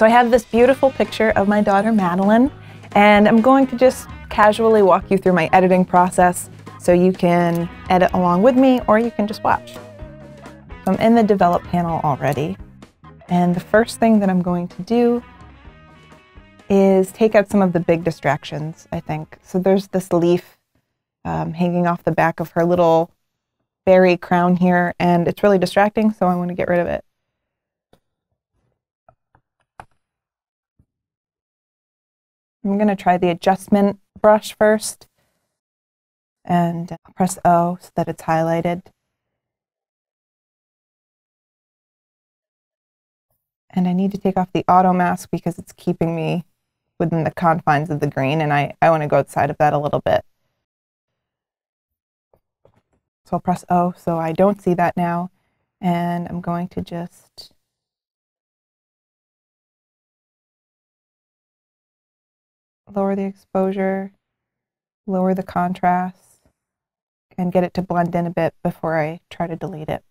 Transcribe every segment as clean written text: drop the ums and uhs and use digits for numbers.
So I have this beautiful picture of my daughter Madeline, and I'm going to just casually walk you through my editing process so you can edit along with me or you can just watch. So I'm in the develop panel already, and the first thing that I'm going to do is take out some of the big distractions, I think. So there's this leaf hanging off the back of her little berry crown here, and it's really distracting, so I want to get rid of it. I'm going to try the adjustment brush first, and press O so that it's highlighted. And I need to take off the auto mask because it's keeping me within the confines of the green, and I want to go outside of that a little bit. So I'll press O so I don't see that now, and I'm going to just lower the exposure, lower the contrast, and get it to blend in a bit before I try to delete it.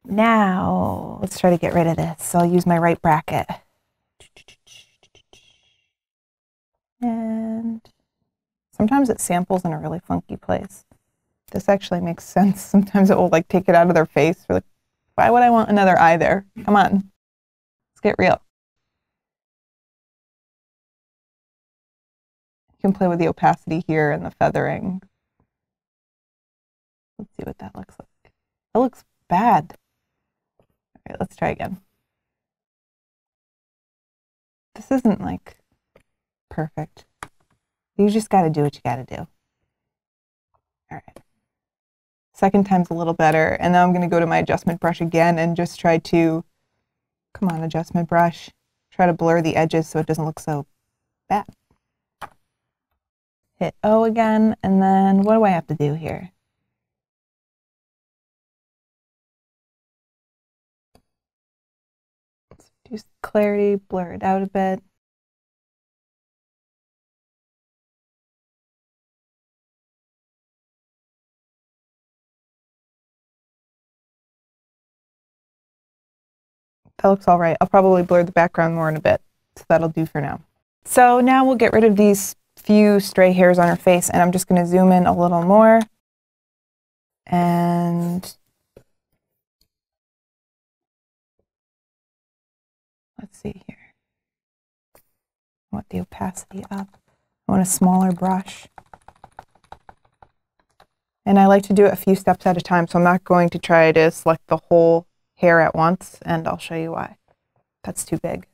Now, let's try to get rid of this. So I'll use my right bracket. And sometimes it samples in a really funky place. This actually makes sense. Sometimes it will like take it out of their face. We're like, why would I want another eye there? Come on, let's get real. You can play with the opacity here and the feathering. Let's see what that looks like. It looks bad. All right, let's try again. This isn't like perfect. You just got to do what you got to do. All right. Second time's a little better. And now I'm going to go to my adjustment brush again and just try to, come on, adjustment brush. Try to blur the edges so it doesn't look so bad. Hit O again, and then what do I have to do here? Let's reduce the clarity, blur it out a bit. That looks all right. I'll probably blur the background more in a bit, so that'll do for now. So now we'll get rid of these few stray hairs on her face, and I'm just going to zoom in a little more. And let's see here. I want the opacity up. I want a smaller brush. And I like to do it a few steps at a time, so I'm not going to try to select the whole hair at once, and I'll show you why. That's too big.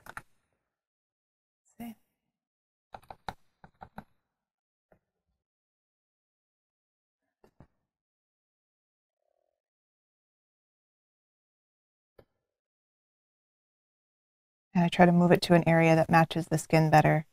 See? And I try to move it to an area that matches the skin better.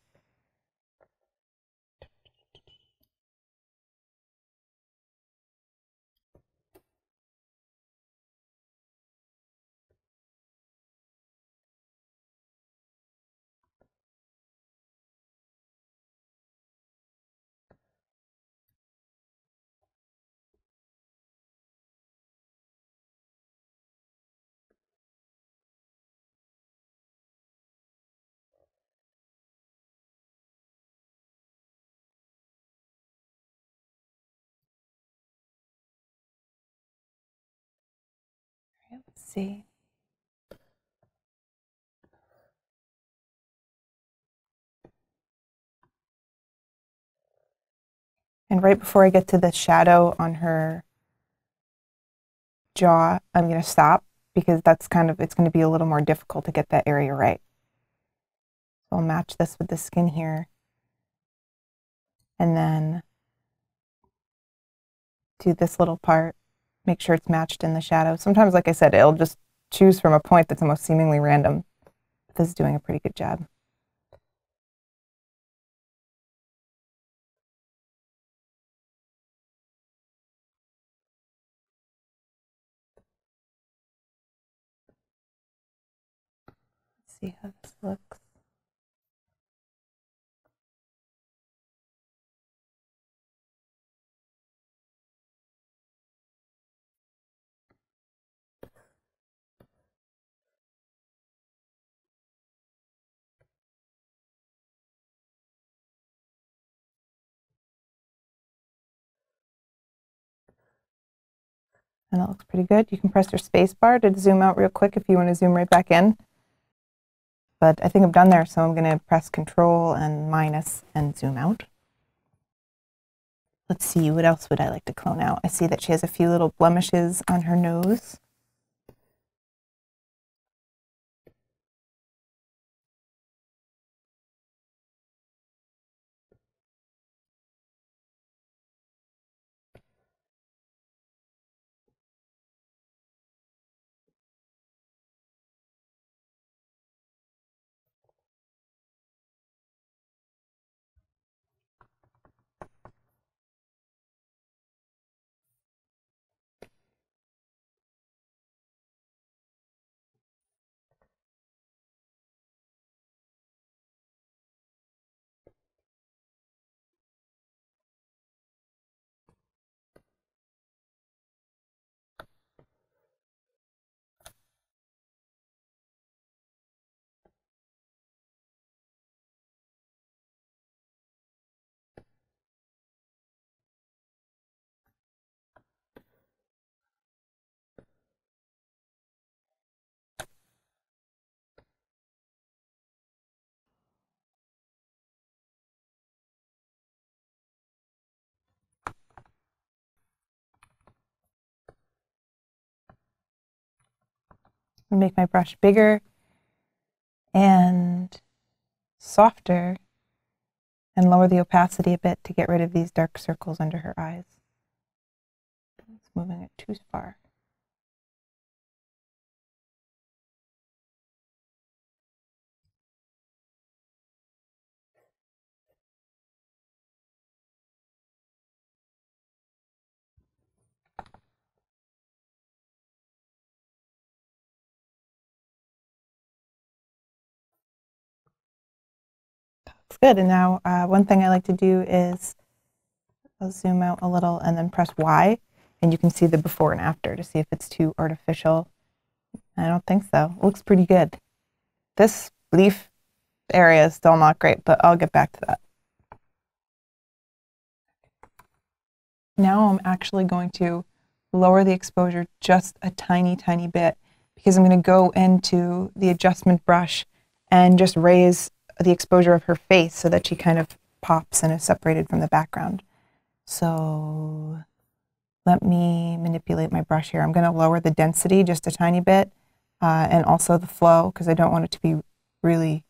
Let's see. And right before I get to the shadow on her jaw, I'm going to stop because that's it's going to be a little more difficult to get that area right. So I'll match this with the skin here. And then do this little part, make sure it's matched in the shadow. Sometimes, like I said, it'll just choose from a point that's the most seemingly random. But this is doing a pretty good job. Let's see how this looks. And that looks pretty good. You can press your space bar to zoom out real quick if you want to zoom right back in. But I think I'm done there, so I'm going to press Control and minus and zoom out. Let's see, what else would I like to clone out? I see that she has a few little blemishes on her nose. Make my brush bigger and softer and lower the opacity a bit to get rid of these dark circles under her eyes. It's moving it too far. Looks good. And now one thing I like to do is I'll zoom out a little and then press Y, and you can see the before and after to see if it's too artificial. I don't think so. It looks pretty good. This leaf area is still not great, but I'll get back to that. Now I'm actually going to lower the exposure just a tiny, tiny bit because I'm going to go into the adjustment brush and just raise the exposure of her face so that she kind of pops and is separated from the background. So let me manipulate my brush here. I'm going to lower the density just a tiny bit and also the flow because I don't want it to be really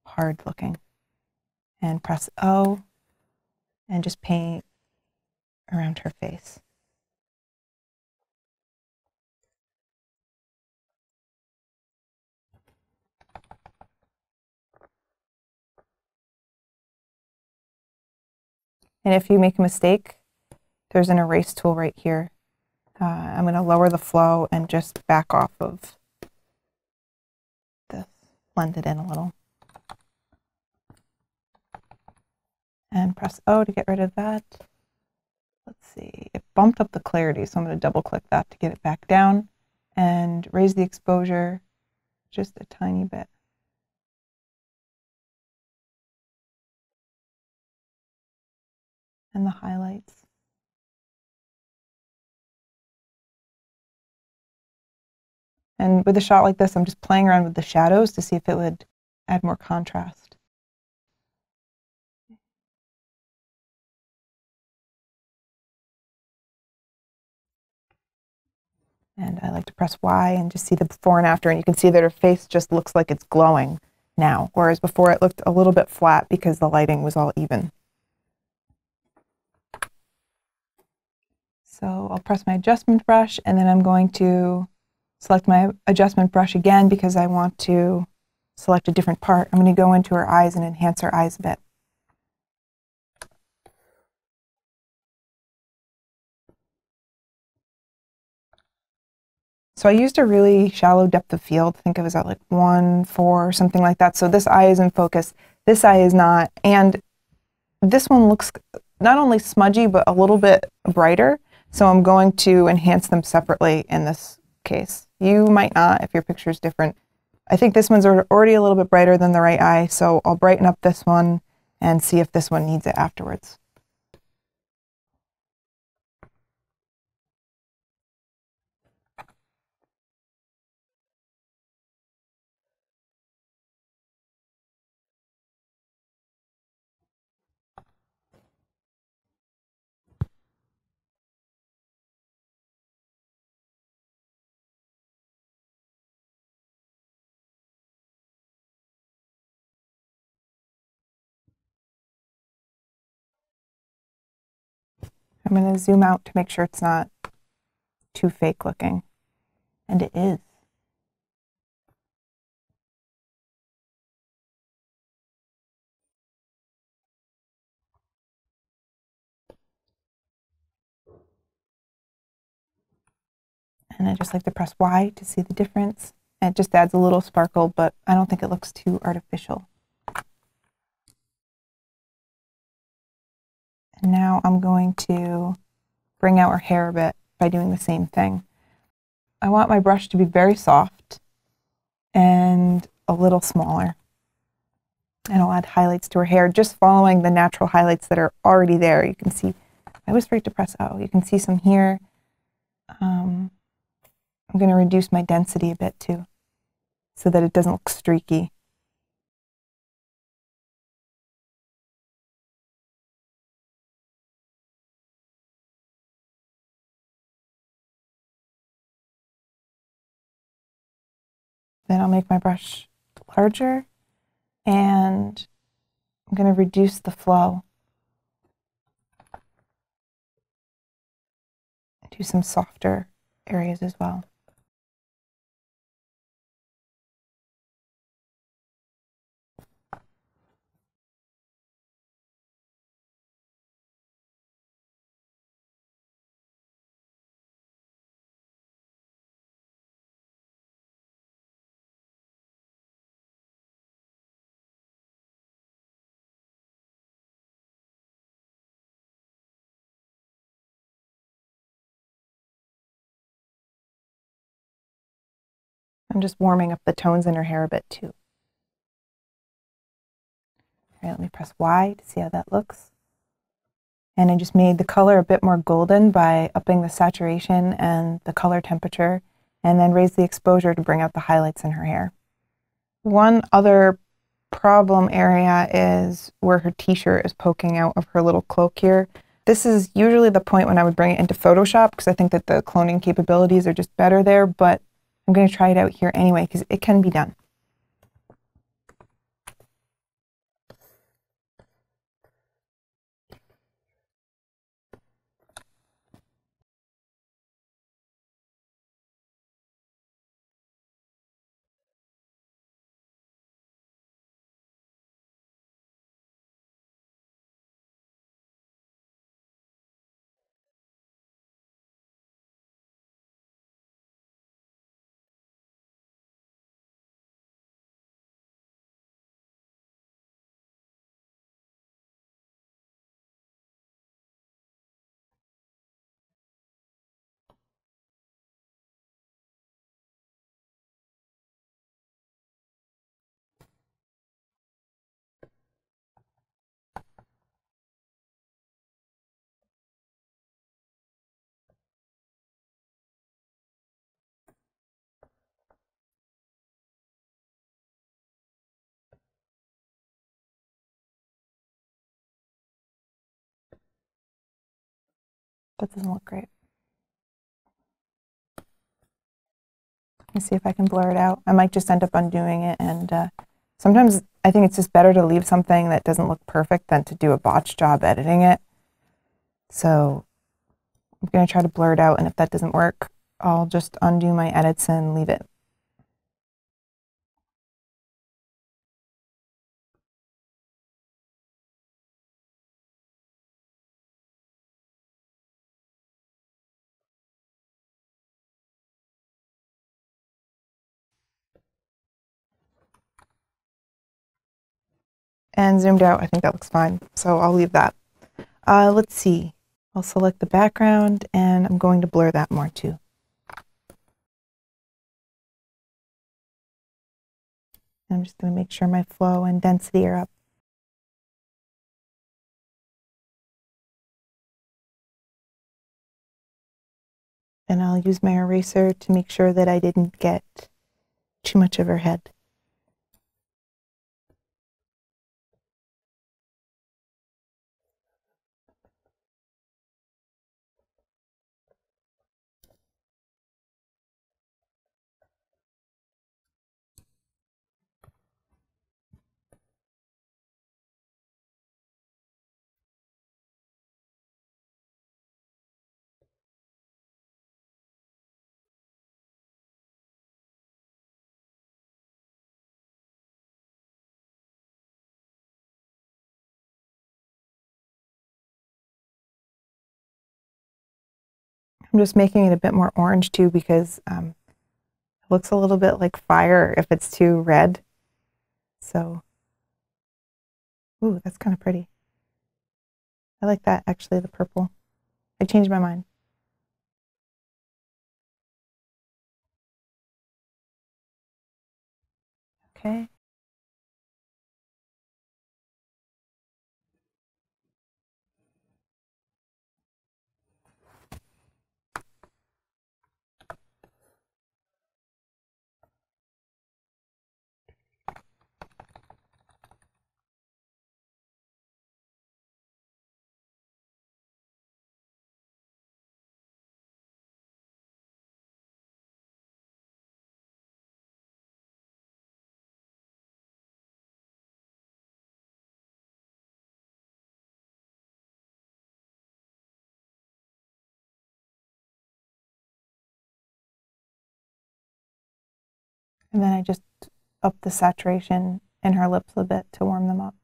hard looking. And press O and just paint around her face. And if you make a mistake, there's an erase tool right here. I'm going to lower the flow and just back off of this, blend it in a little. And press O to get rid of that. Let's see, it bumped up the clarity, so I'm going to double click that to get it back down and raise the exposure just a tiny bit. And the highlights. And with a shot like this, I'm just playing around with the shadows to see if it would add more contrast. And I like to press Y and just see the before and after, and you can see that her face just looks like it's glowing now, whereas before it looked a little bit flat because the lighting was all even. So I'll press my adjustment brush, and then I'm going to select my adjustment brush again because I want to select a different part. I'm going to go into her eyes and enhance her eyes a bit. So I used a really shallow depth of field. I think it was at like 1.4, something like that. So this eye is in focus. This eye is not. And this one looks not only smudgy, but a little bit brighter. So I'm going to enhance them separately in this case. You might not if your picture is different. I think this one's already a little bit brighter than the right eye. So I'll brighten up this one and see if this one needs it afterwards. I'm going to zoom out to make sure it's not too fake looking. And it is. And I just like to press Y to see the difference. And it just adds a little sparkle, but I don't think it looks too artificial. And now I'm going to bring out her hair a bit by doing the same thing. I want my brush to be very soft and a little smaller. And I'll add highlights to her hair, just following the natural highlights that are already there. You can see, I was afraid to press O. You can see some here. I'm going to reduce my density a bit too, so that it doesn't look streaky. Then I'll make my brush larger, and I'm going to reduce the flow. Do some softer areas as well. I'm just warming up the tones in her hair a bit too. All right, let me press Y to see how that looks. And I just made the color a bit more golden by upping the saturation and the color temperature, and then raised the exposure to bring out the highlights in her hair. One other problem area is where her t-shirt is poking out of her little cloak here. This is usually the point when I would bring it into Photoshop, because I think that the cloning capabilities are just better there, but I'm going to try it out here anyway because it can be done. That doesn't look great. Let me see if I can blur it out. I might just end up undoing it, and sometimes I think it's just better to leave something that doesn't look perfect than to do a botched job editing it. So I'm going to try to blur it out, and if that doesn't work, I'll just undo my edits and leave it. And zoomed out, I think that looks fine, so I'll leave that. Let's see. I'll select the background, and I'm going to blur that more too. I'm just going to make sure my flow and density are up. And I'll use my eraser to make sure that I didn't get too much of her head. I'm just making it a bit more orange too because it looks a little bit like fire if it's too red. So, ooh, that's kind of pretty. I like that actually, the purple. I changed my mind. Okay. And then I just up the saturation in her lips a bit to warm them up.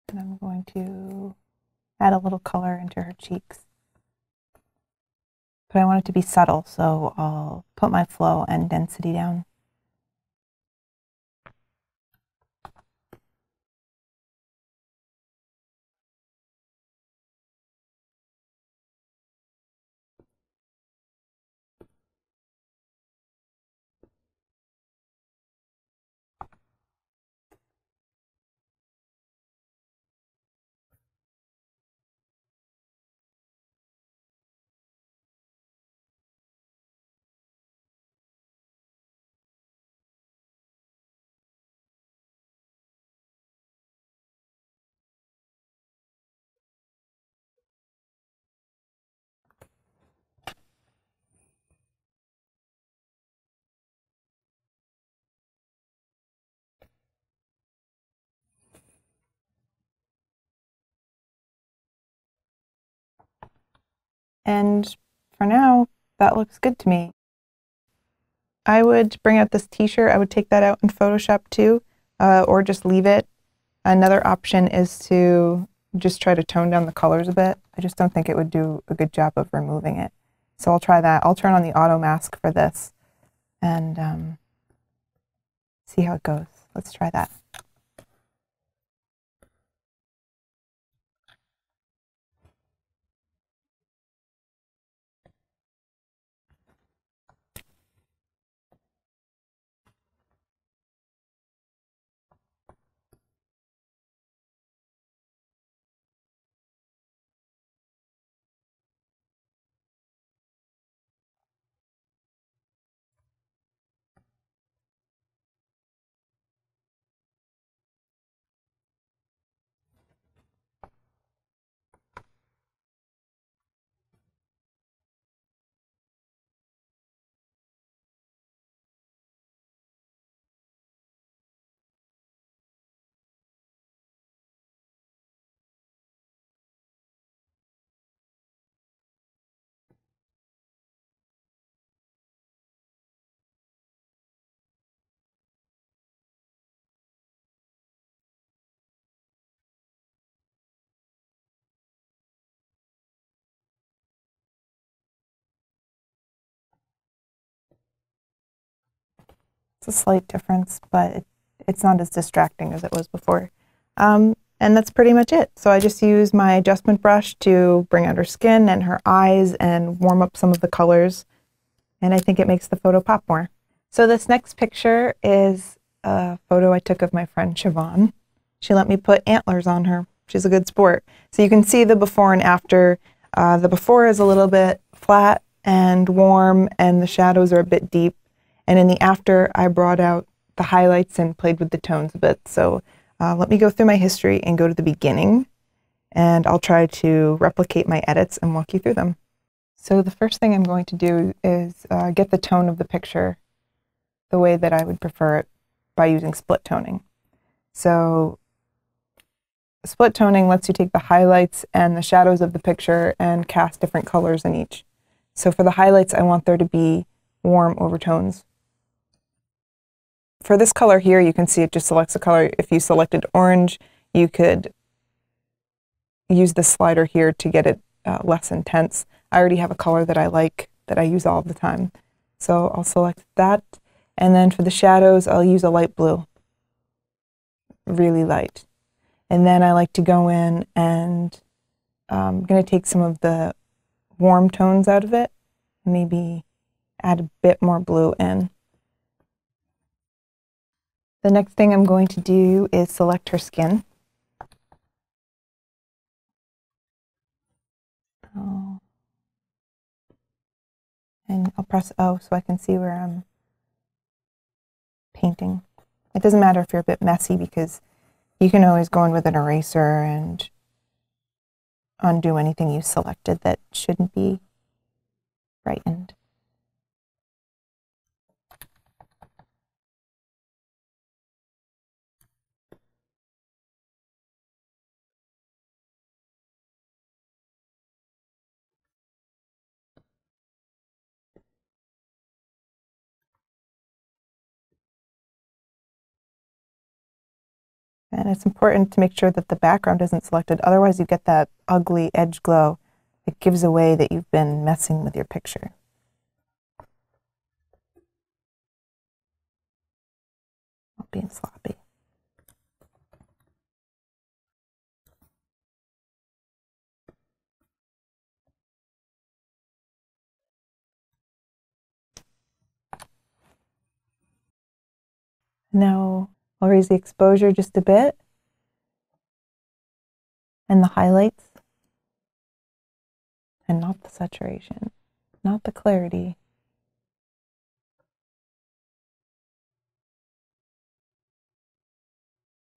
And I'm going to add a little color into her cheeks. But I want it to be subtle, so I'll put my flow and density down. And for now, that looks good to me. I would bring out this t-shirt. I would take that out in Photoshop too, or just leave it. Another option is to just try to tone down the colors a bit. I just don't think it would do a good job of removing it. So I'll try that. I'll turn on the auto mask for this and see how it goes. Let's try that. It's a slight difference, but it's not as distracting as it was before. And that's pretty much it. So I just use my adjustment brush to bring out her skin and her eyes and warm up some of the colors. And I think it makes the photo pop more. So this next picture is a photo I took of my friend Siobhan. She let me put antlers on her. She's a good sport. So you can see the before and after. The before is a little bit flat and warm, and the shadows are a bit deep. And in the after, I brought out the highlights and played with the tones a bit. So let me go through my history and go to the beginning, and I'll try to replicate my edits and walk you through them. So the first thing I'm going to do is get the tone of the picture the way that I would prefer it by using split toning. So split toning lets you take the highlights and the shadows of the picture and cast different colors in each. So for the highlights, I want there to be warm overtones. For this color here, you can see it just selects a color. If you selected orange, you could use the slider here to get it less intense. I already have a color that I like, that I use all the time. So I'll select that. And then for the shadows, I'll use a light blue, really light. And then I like to go in and I'm going to take some of the warm tones out of it, maybe add a bit more blue in. The next thing I'm going to do is select her skin. And I'll press O so I can see where I'm painting. It doesn't matter if you're a bit messy because you can always go in with an eraser and undo anything you selected that shouldn't be brightened. And it's important to make sure that the background isn't selected, otherwise you get that ugly edge glow. It gives away that you've been messing with your picture. Not being sloppy. Now I'll raise the exposure just a bit and the highlights, and not the saturation, not the clarity.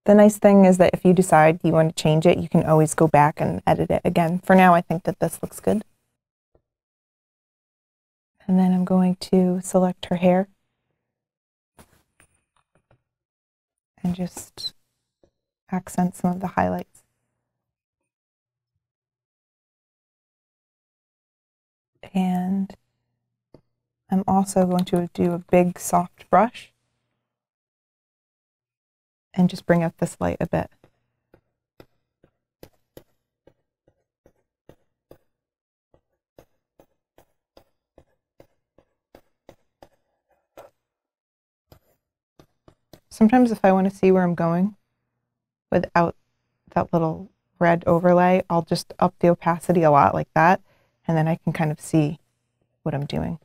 The nice thing is that if you decide you want to change it, you can always go back and edit it again. For now, I think that this looks good. And then I'm going to select her hair and just accent some of the highlights. And I'm also going to do a big soft brush and just bring up this light a bit. Sometimes if I want to see where I'm going without that little red overlay, I'll just up the opacity a lot like that, and then I can kind of see what I'm doing.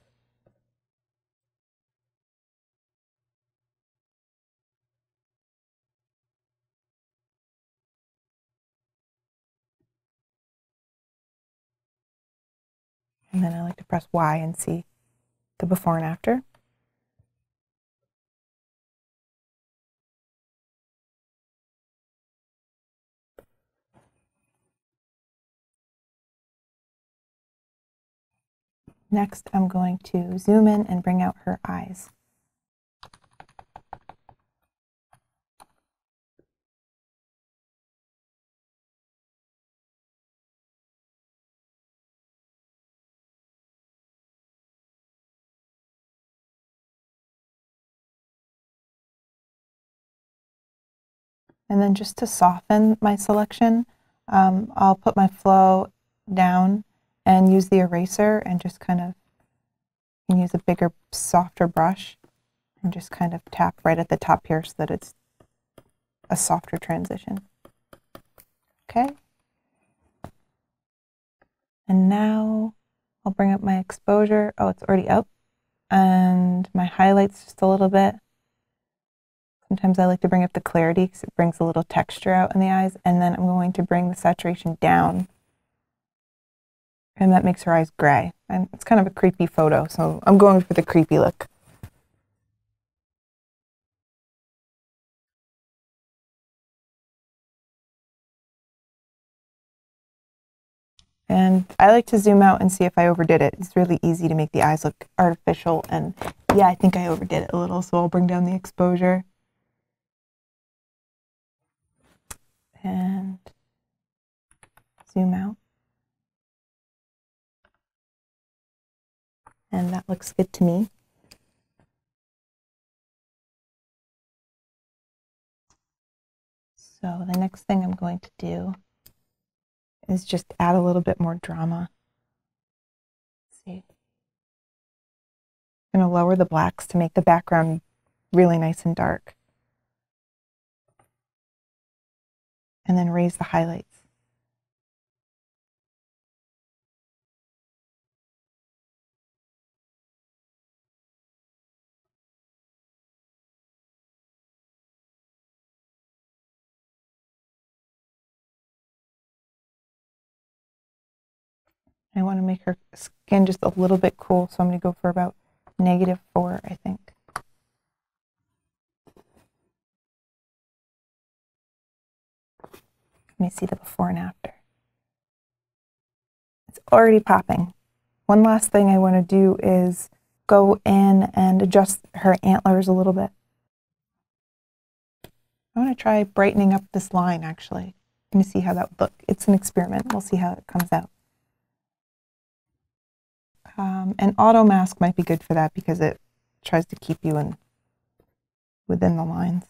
And then I like to press Y and see the before and after. Next, I'm going to zoom in and bring out her eyes. And then just to soften my selection, I'll put my flow down and use the eraser and just kind of, you can use a bigger, softer brush and just kind of tap right at the top here so that it's a softer transition. Okay. And now I'll bring up my exposure. Oh, it's already up. And my highlights just a little bit. Sometimes I like to bring up the clarity because it brings a little texture out in the eyes. And then I'm going to bring the saturation down. And that makes her eyes gray. And it's kind of a creepy photo, so I'm going for the creepy look. And I like to zoom out and see if I overdid it. It's really easy to make the eyes look artificial. And yeah, I think I overdid it a little, so I'll bring down the exposure. And zoom out. and that looks good to me. So the next thing I'm going to do is just add a little bit more drama. Let's see. I'm going to lower the blacks to make the background really nice and dark. And then raise the highlights. I want to make her skin just a little bit cool, so I'm going to go for about -4, I think. Let me see the before and after. It's already popping. One last thing I want to do is go in and adjust her antlers a little bit. I want to try brightening up this line, actually. Let me see how that would look. It's an experiment. We'll see how it comes out. An auto mask might be good for that because it tries to keep you within the lines.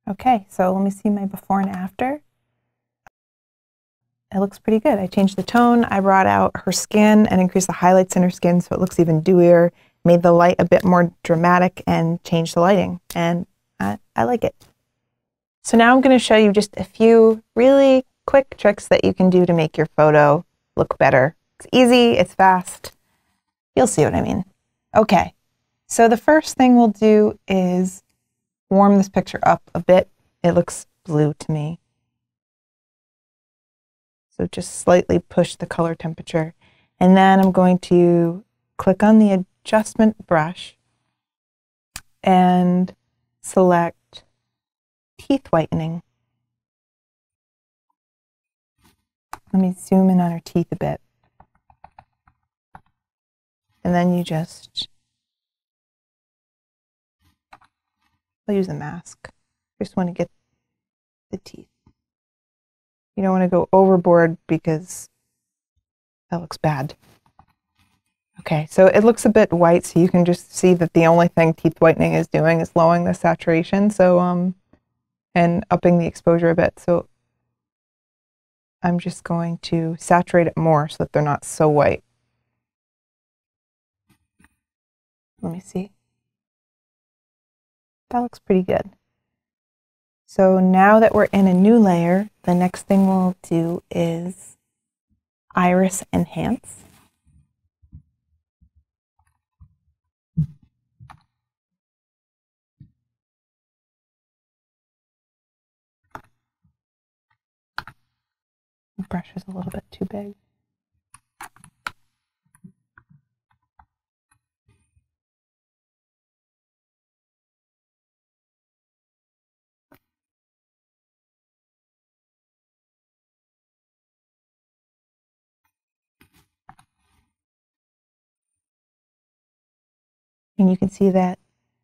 Okay, so let me see my before and after. It looks pretty good. I changed the tone, I brought out her skin and increased the highlights in her skin so it looks even dewier, made the light a bit more dramatic, and changed the lighting. And I like it. So now I'm going to show you just a few really quick tricks that you can do to make your photo look better. It's easy, it's fast. You'll see what I mean. Okay, so the first thing we'll do is warm this picture up a bit. It looks blue to me. So just slightly push the color temperature. And then I'm going to click on the adjustment brush and select teeth whitening. Let me zoom in on her teeth a bit. And then you just, I'll use a mask. Just want to get the teeth. You don't want to go overboard because that looks bad. Okay, so it looks a bit white, so you can just see that the only thing teeth whitening is doing is lowering the saturation, so and upping the exposure a bit. So I'm just going to saturate it more so that they're not so white. Let me see. That looks pretty good. So now that we're in a new layer, the next thing we'll do is Iris Enhance. The brush is a little bit too big. And you can see that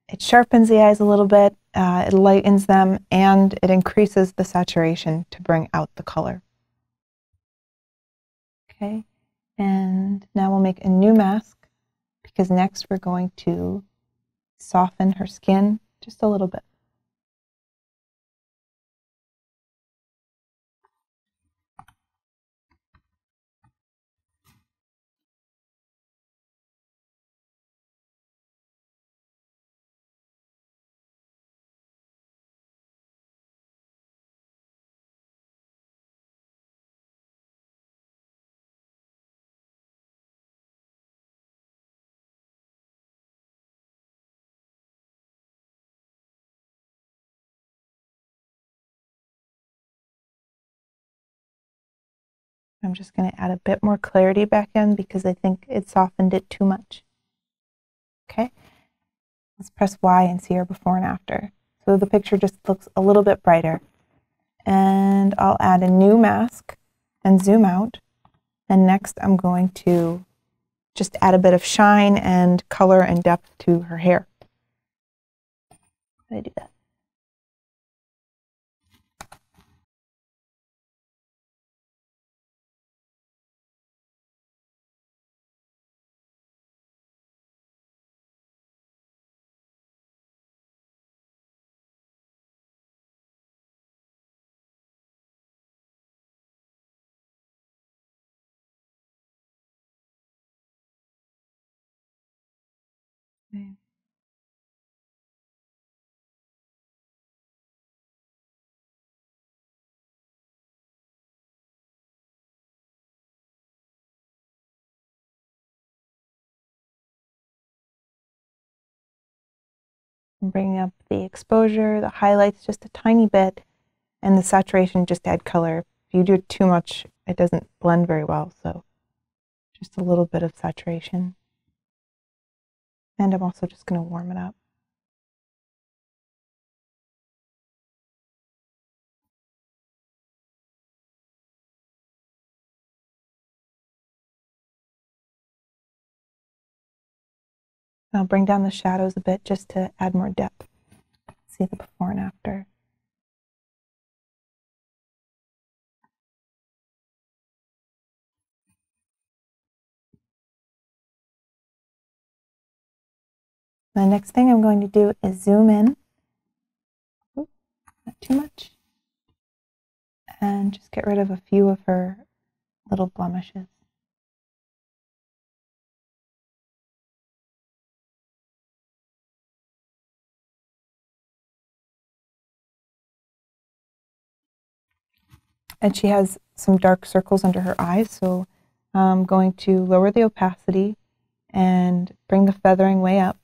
it sharpens the eyes a little bit, it lightens them, and it increases the saturation to bring out the color. Okay, and now we'll make a new mask because next we're going to soften her skin just a little bit. I'm just going to add a bit more clarity back in because I think it softened it too much. Okay, let's press Y and see our before and after. So the picture just looks a little bit brighter. And I'll add a new mask and zoom out. And next I'm going to just add a bit of shine and color and depth to her hair. How do I do that? Okay. I'm bringing up the exposure, the highlights just a tiny bit, and the saturation just to add color. If you do it too much, it doesn't blend very well, so just a little bit of saturation. And I'm also just going to warm it up. I'll bring down the shadows a bit just to add more depth. See the before and after. The next thing I'm going to do is zoom in. Oops, not too much. And just get rid of a few of her little blemishes. And she has some dark circles under her eyes, so I'm going to lower the opacity and bring the feathering way up.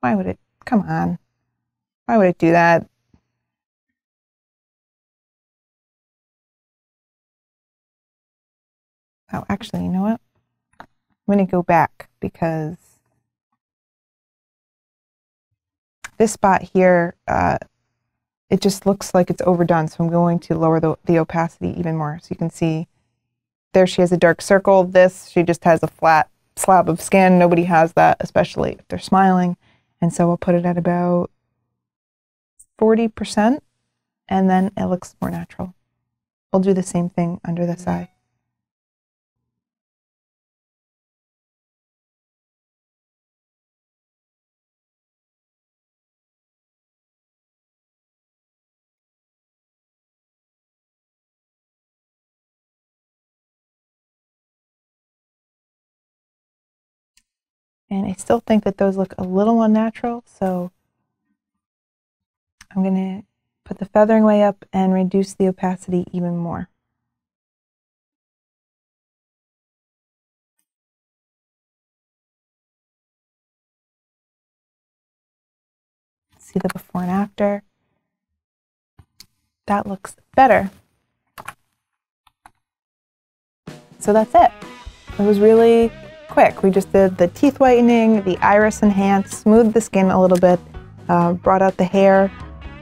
Why would it? Come on. Why would it do that? Oh, actually, you know what? I'm going to go back because this spot here, it just looks like it's overdone. So I'm going to lower the opacity even more. So you can see there she has a dark circle. This, she just has a flat slab of skin. Nobody has that, especially if they're smiling. And so I'll put it at about 40%, and then it looks more natural. I'll do the same thing under this eye. And I still think that those look a little unnatural, so I'm going to put the feathering way up and reduce the opacity even more. See the before and after. That looks better. So that's it. It was really quick. We just did the teeth whitening, the iris enhance, smoothed the skin a little bit, brought out the hair,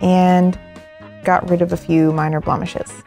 and got rid of a few minor blemishes.